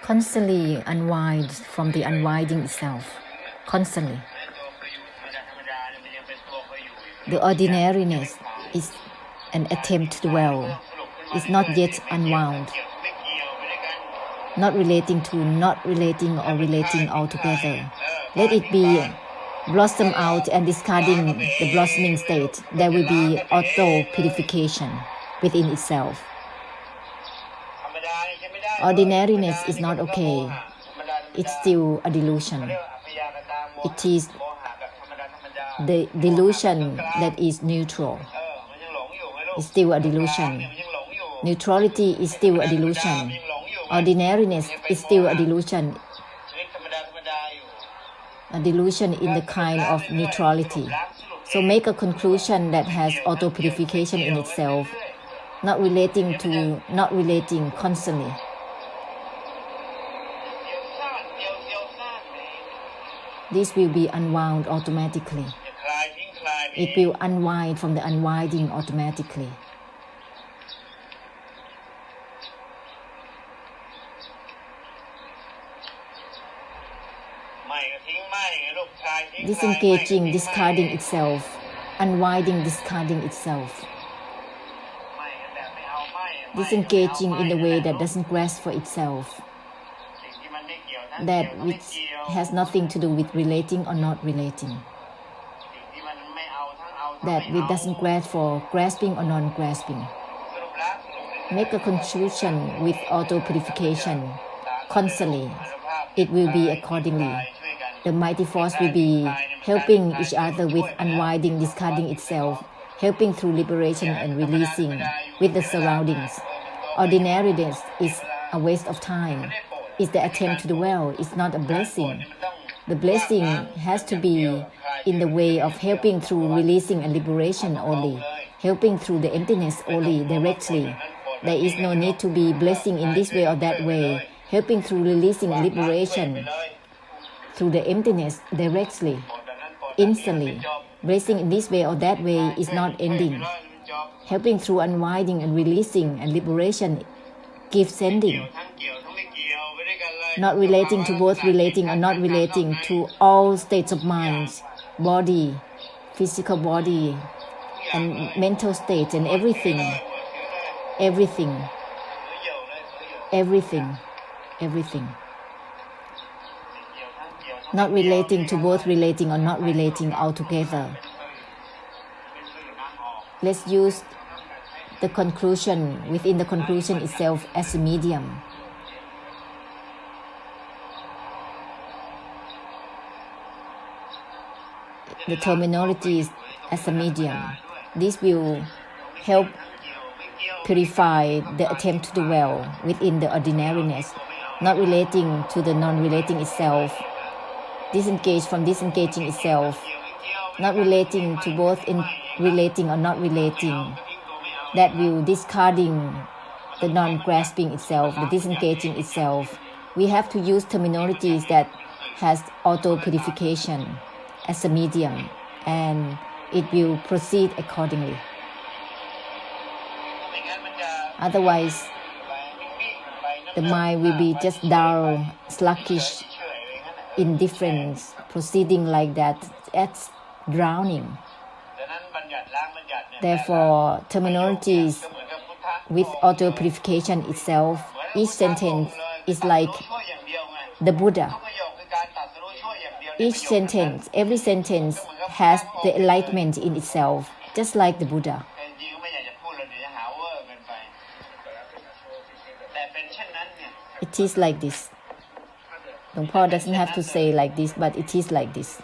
constantly unwind from the unwinding itself, constantly. The ordinariness is an attempt to dwell, is not yet unwound, not relating to, not relating or relating altogether. Let it be blossom out and discarding the blossoming state. There will be auto-purification within itself. Ordinariness is not okay. It's still a delusion. It is the delusion that is neutral. It's still a delusion. Neutrality is still a delusion. Ordinariness is still a delusion. A delusion in the kind of neutrality. So make a conclusion that has auto-purification in itself, not relating to, not relating constantly. This will be unwound automatically. It will unwind from the unwinding automatically. Disengaging, discarding itself, unwinding, discarding itself. Disengaging in the way that doesn't grasp for itself, that which has nothing to do with relating or not relating, that which doesn't grasp for grasping or non-grasping. Make a conclusion with auto-purification constantly. It will be accordingly. The mighty force will be helping each other with unwinding, discarding itself, helping through liberation and releasing with the surroundings. Ordinariness is a waste of time. It's the attempt to dwell. It's not a blessing. The blessing has to be in the way of helping through releasing and liberation only, helping through the emptiness only, directly. There is no need to be blessing in this way or that way, helping through releasing and liberation through the emptiness directly, instantly. Blessing in this way or that way is not ending. Helping through unwinding and releasing and liberation gives ending. Not relating to both relating or not relating to all states of mind, body, physical body, and mental states and everything, everything, everything, everything. Not relating to both relating or not relating altogether. Let's use the conclusion within the conclusion itself as a medium. The terminologies as a medium. This will help purify the attempt to dwell within the ordinariness, not relating to the non-relating itself, disengage from disengaging itself, not relating to both in relating or not relating. That will discarding the non-grasping itself, the disengaging itself. We have to use terminologies that has auto-purification as a medium, and it will proceed accordingly. Otherwise, the mind will be just dull, sluggish, indifference, proceeding like that. That's drowning. Therefore, terminologies with auto-purification itself, each sentence is like the Buddha. Each sentence, every sentence has the enlightenment in itself, just like the Buddha. It is like this. Long Paul doesn't have to say like this, but it is like this.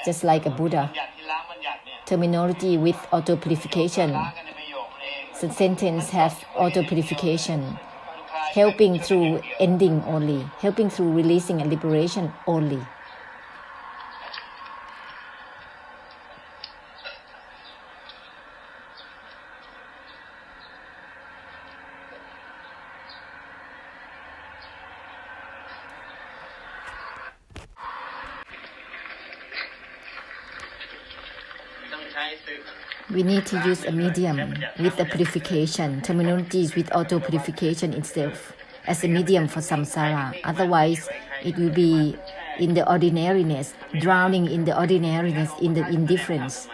Just like a Buddha. Terminology with auto-purification. The sentence has auto-purification, helping through ending only, helping through releasing and liberation only. We need to use a medium with a purification, terminologies with auto-purification itself as a medium for samsara. Otherwise, it will be in the ordinariness, drowning in the ordinariness, in the indifference.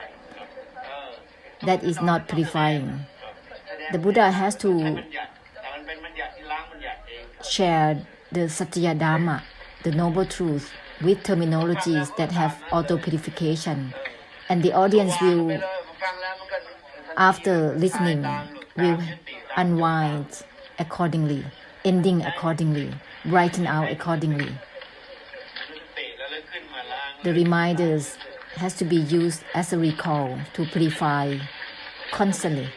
That is not purifying. The Buddha has to share the Satya Dharma, the noble truth, with terminologies that have auto-purification. And the audience will, after listening, will unwind accordingly, ending accordingly, brighten out accordingly. The reminders has to be used as a recall to purify constantly.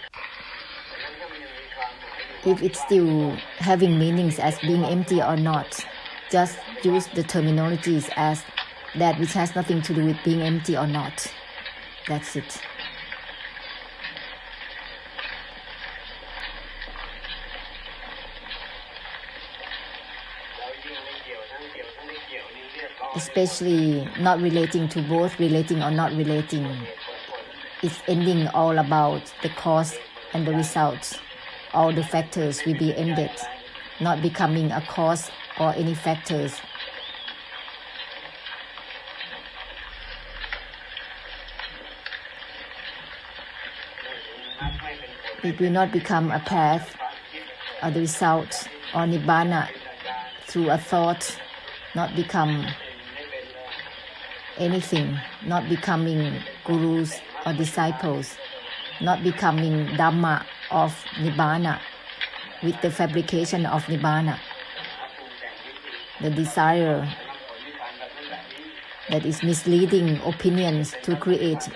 If it's still having meanings as being empty or not, just use the terminologies as that which has nothing to do with being empty or not. That's it. Especially not relating to both, relating or not relating. It's ending all about the cause and the results. All the factors will be ended, not becoming a cause or any factors. It will not become a path or the result or nibbana through a thought, not become anything, not becoming gurus or disciples, not becoming Dhamma of Nibbana with the fabrication of Nibbana. The desire that is misleading opinions to create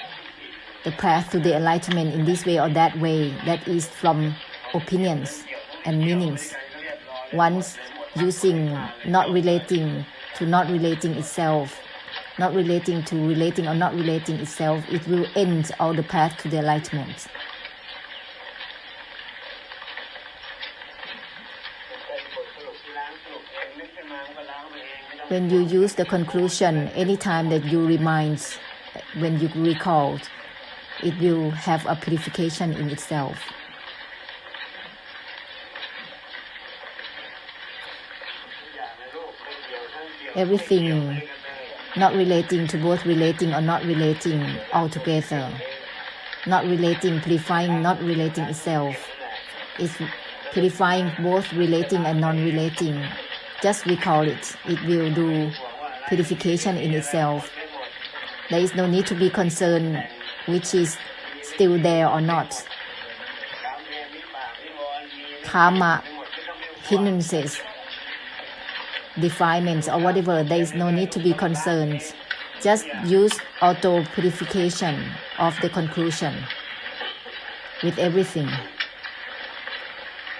the path to the enlightenment in this way or that way, that is from opinions and meanings. Once using not relating to not relating itself, not relating to relating or not relating itself, it will end all the path to the enlightenment. When you use the conclusion, anytime that you remind, when you recall, it will have a purification in itself. Everything not relating to both relating or not relating altogether. Not relating, purifying, not relating itself. It's purifying both relating and non-relating. Just recall it. It will do purification in itself. There is no need to be concerned which is still there or not. Karma, hindrances, defilements or whatever, there is no need to be concerned. Just use auto-purification of the conclusion with everything.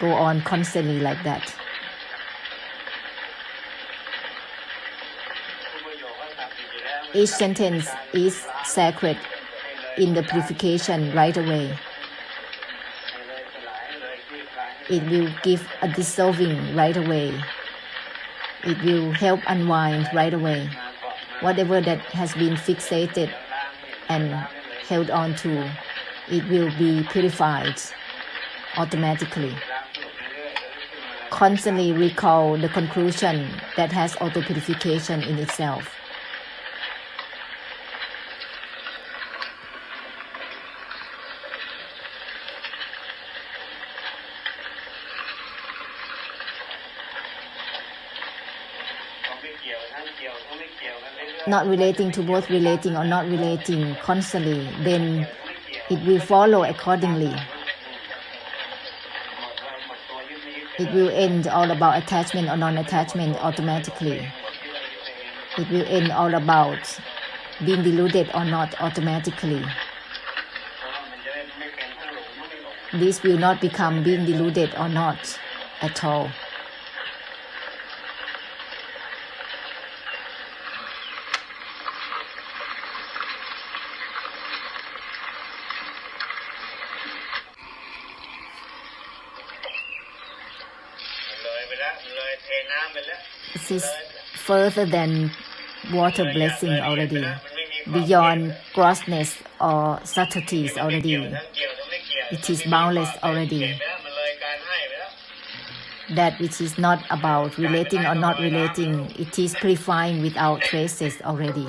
Go on constantly like that. Each sentence is sacred in the purification right away. It will give a dissolving right away. It will help unwind right away. Whatever that has been fixated and held on to, it will be purified automatically. Constantly recall the conclusion that has auto-purification in itself. Not relating to both relating or not relating constantly, then it will follow accordingly. It will end all about attachment or non-attachment automatically. It will end all about being deluded or not automatically. This will not become being deluded or not at all. This is further than water blessing already. beyond grossness or subtleties already. It is boundless already. That which is not about relating or not relating, it is purifying without traces already.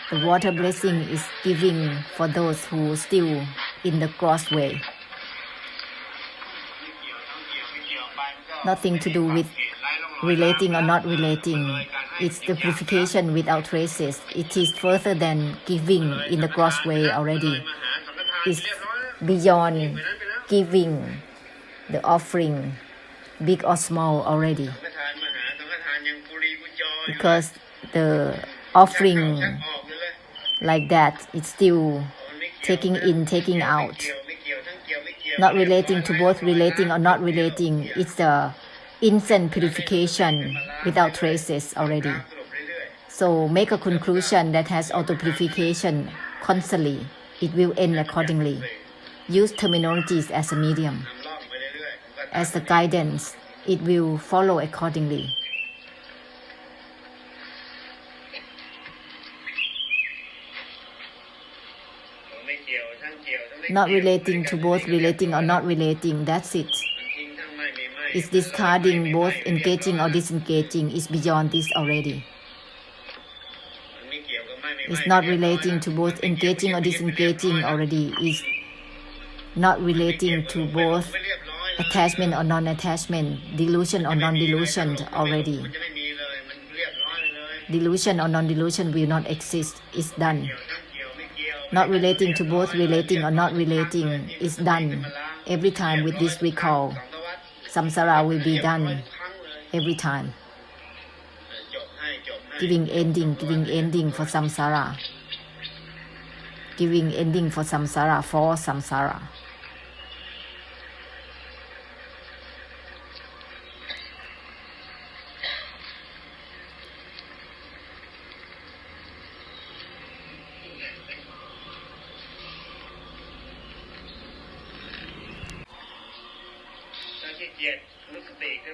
The water blessing is giving for those who still in the gross way. Nothing to do with relating or not relating. It's the purification without traces. It is further than giving in the gross way already. It's beyond giving the offering, big or small already. Because the offering like that, it's still taking in, taking out. Not relating to both relating or not relating. It's the instant purification without traces already. So make a conclusion that has auto-purification constantly. It will end accordingly. Use terminologies as a medium. As a guidance, it will follow accordingly. Not relating to both relating or not relating, that's it. It's discarding both engaging or disengaging. It's beyond this already. It's not relating to both engaging or disengaging already. It's not relating to both attachment or non-attachment, delusion or non-delusion already. Delusion or non-delusion will not exist. It's done. Not relating to both relating or not relating is done. Every time with this recall, samsara will be done every time. Giving ending for samsara. Giving ending for samsara.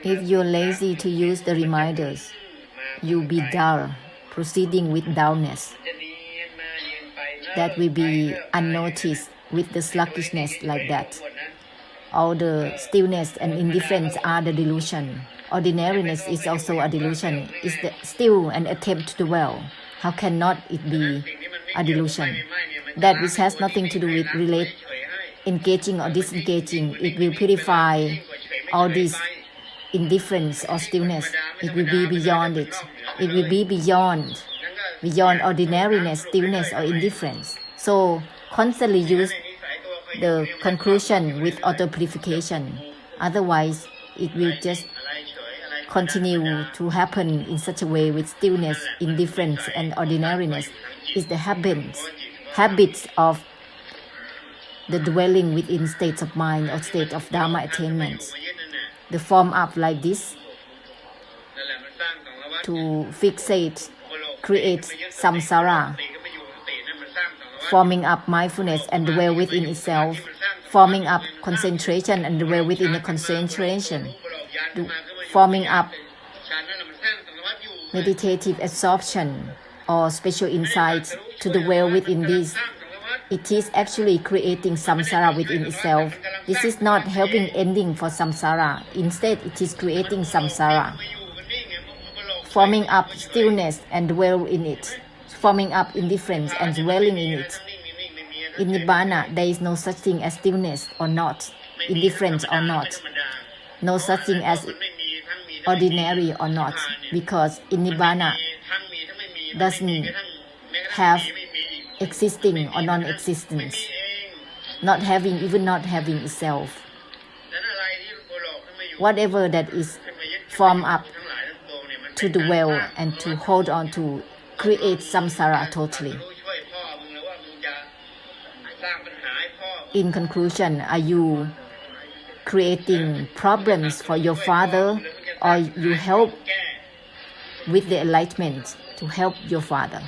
If you're lazy to use the reminders, you'll be dull, proceeding with dullness. That will be unnoticed with the sluggishness like that. All the stillness and indifference are the delusion. Ordinariness is also a delusion. It's still an attempt to dwell. How cannot it be a delusion? That which has nothing to do with engaging or disengaging, it will purify all this indifference or stillness. It will be beyond it. It will be beyond ordinariness, stillness or indifference. So constantly use the conclusion with auto-purification. Otherwise, it will just continue to happen in such a way with stillness, indifference and ordinariness. It's the habits of the dwelling within states of mind or state of Dharma attainment. The form up like this to fixate, create samsara, forming up mindfulness and dwell within itself, forming up concentration and dwell within the concentration, forming up meditative absorption or special insights to dwell within this. It is actually creating samsara within itself. This is not helping ending for samsara. Instead, it is creating samsara. Forming up stillness and dwell in it. Forming up indifference and dwelling in it. In Nibbana, there is no such thing as stillness or not, indifference or not. No such thing as ordinary or not, because in Nibbana doesn't have existing or non-existence, not having, even not having itself. Whatever that is formed up to dwell and to hold on to creates samsara totally. In conclusion, are you creating problems for your father, or you help with the enlightenment to help your father?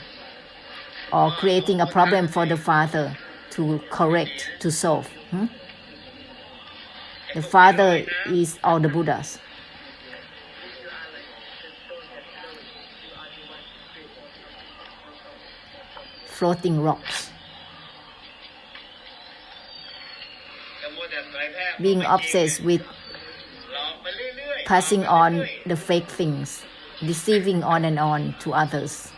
Or creating a problem for the father to correct, to solve? The father is all the Buddhas. floating rocks. Being obsessed with passing on the fake things, deceiving on and on to others.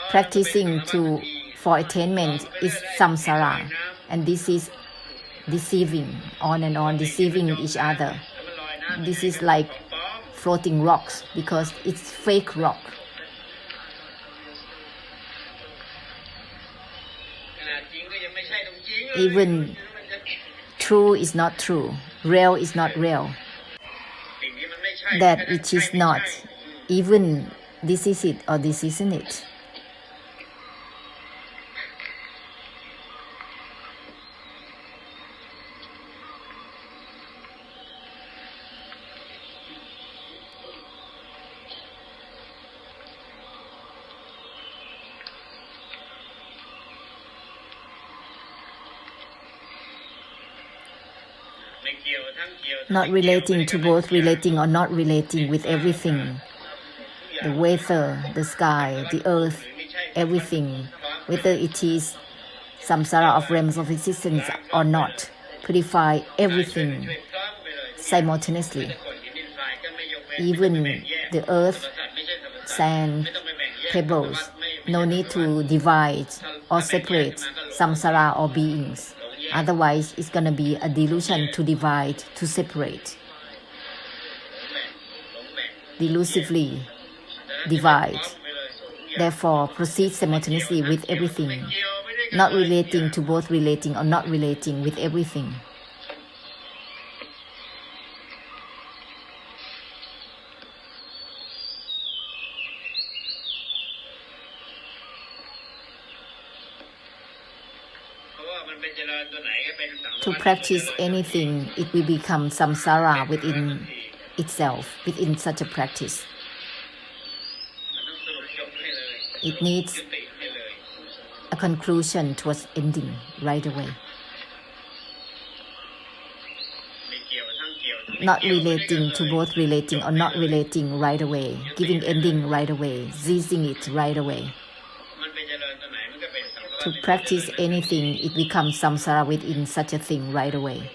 Practicing for attainment is samsara, and this is deceiving on and on, deceiving each other. This is like floating rocks because it's fake rock. Even true is not true, real is not real. That which is not, even this is it or this isn't it. Not relating to both relating or not relating with everything. The weather, the sky, the earth, everything, whether it is samsara of realms of existence or not. Purify everything simultaneously. Even the earth, sand, pebbles. No need to divide or separate samsara or beings. Otherwise, it's going to be a delusion to divide, to separate. Delusively divide. Therefore, proceed simultaneously with everything. Not relating to both relating or not relating with everything. To practice anything, it will become samsara within itself, within such a practice. It needs a conclusion towards ending right away. Not relating to both relating or not relating right away, giving ending right away, ceasing it right away. To practice anything, it becomes samsara within such a thing right away.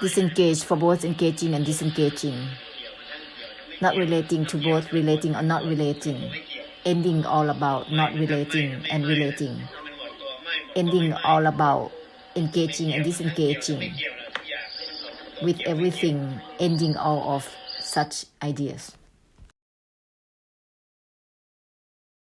Disengage for both engaging and disengaging. Not relating to both relating or not relating. Ending all about not relating and relating. Ending all about engaging and disengaging. With everything, ending all of such ideas.